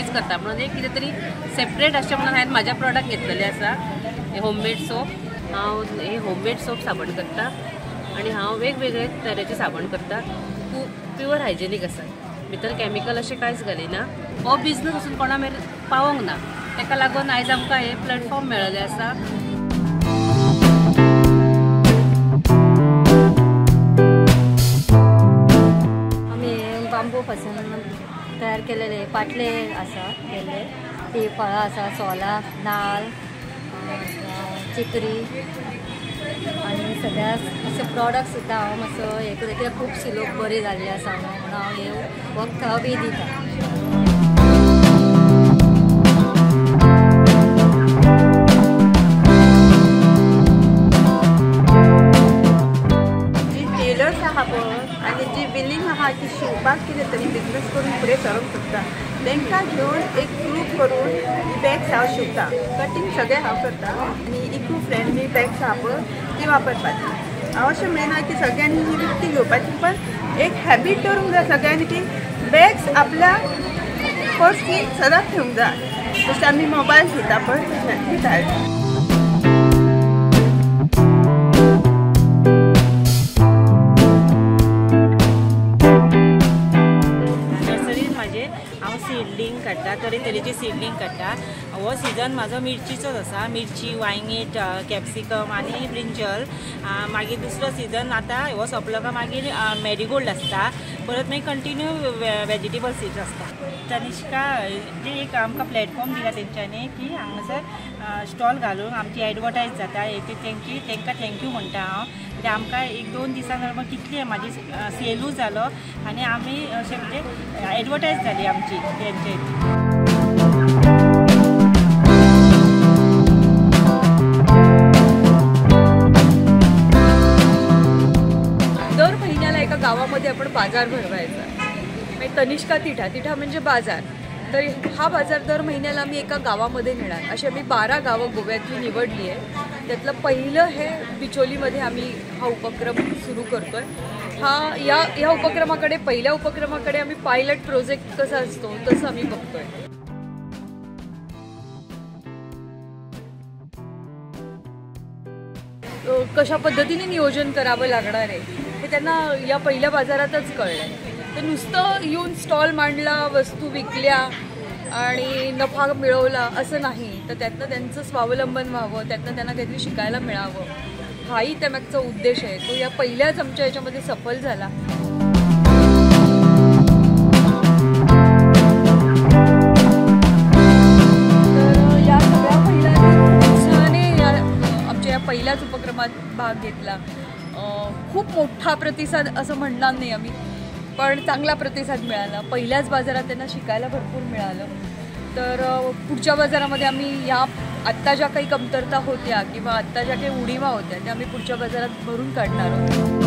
Use करता म्हणून एक कितें तरी सेपरेट अशें म्हणून हांवें म्हाज्या प्रॉडक्ट घेतलेले आसा हे होममेड सोप। हांव हे होममेड सोप साबण करता आनी हांव वेगवेगळे तरेचे साबण करता, प्युअर हायजेनीक आसा, भितर कॅमिकल अशें कांयच घालिना। हो बिझनस वचून कोणा मेरेन पावोंक ना, ताका लागून आयज आमकां हे प्लॅटफॉर्म मेळिल्ले आसा। बांबू पासून तयार केलेले पाटले आसा केल्ले, ती फळां आसा, सोलां, नाल्ल, चिकरी आनी सगळ्या अशे प्रॉडक्ट सुद्दां हांव मातसो हे कित्याक खुबशे लोक बरे जाल्ले आसा म्हणून हांव हे वखद बी दिता। आणि जी विलिंग आहा ती शिवपाक कितें तरी बिजनेस करून फुडें सरूंक सोदता तांकां घेवन एक ग्रूप करून ही बॅग्स हांव शिवता। कटींग सगळें हांव करता आनी इको फ्रेंडली बॅग्स आहा पळय ती वापरपाची। हांव अशें म्हणना की सगळ्यांनी ही विकती घेवपाची, पण एक हॅबीट दवरूंक जाय सगळ्यांनी की बॅग्स आपल्या पर्सनी सदांच ठेवूंक जाय। जशें आमी मोबायल घेता पळय तशें दिता। सीडलिंग काडटा, तरेतरेची सीडलिंग काडटा। हो सीजन म्हाजो मिरचीचोच आसा, मिरची, वांयगी, कॅप्सिकम आनी ब्रिंजल। मागीर दुसरो सीजन आतां हो सोंपलो काय मागीर मॅरीगोल्ड आसता, परत मागीर कंटिन्यू वेजिटेबल सीड्स आसता। तनिष्का जे एक आमकां प्लॅटफॉर्म दिला तेंच्यांनी की हांगासर स्टॉल घालून आमची एडवर्टायज जाता, तांकां थँक्यू म्हणटा हांव। म्हणजे आमकां एक दोन दिसां नंतर कितली म्हाजी सेलूय जालो आनी आमी अशें म्हणजे एडवर्टायज जाली आमची तेंचे। दर महिन्याला एका गावामध्ये आपण बाजार भरवायचा, म्हणजे तनिष्का तिठा म्हणजे बाजार। तर हा बाजार दर महिन्याला आम्ही एका गावामध्ये नेणार, अशी आम्ही 12 गावं गोव्यातली निवडली आहे। त्यातलं पहिलं हे बिचोलीमध्ये आम्ही हा उपक्रम सुरू करतोय। या उपक्रमाकडे पहिल्या उपक्रमाकडे आम्ही पायलट प्रोजेक्ट कसा असतो तसं आम्ही बघतोय। कशा पद्धतीने नियोजन करावं लागणार आहे हे त्यांना या पहिल्या बाजारातच कळलंय। तर नुसतं येऊन स्टॉल मांडला, वस्तू विकल्या आणि नफा मिळवला असं नाही, तर त्यातनं त्यांचं स्वावलंबन व्हावं, त्यातनं त्यांना काहीतरी शिकायला मिळावं, हाही त्यामागचा उद्देश आहे। तो या पहिल्याच आमच्या याच्यामध्ये सफल झाला। तर या सगळ्या आमच्या या पहिल्याच उपक्रमात भाग घेतला। खूप मोठा प्रतिसाद असं म्हणणार नाही आम्ही, पण चांगला प्रतिसाद मिळाला। पहिल्याच बाजारात त्यांना शिकायला भरपूर मिळालं। तर पुढच्या बाजारामध्ये आम्ही या आत्ता ज्या काही कमतरता होत्या किंवा आत्ता ज्या काही उणिवा होत्या त्या आम्ही पुढच्या बाजारात भरून काढणार आहोत।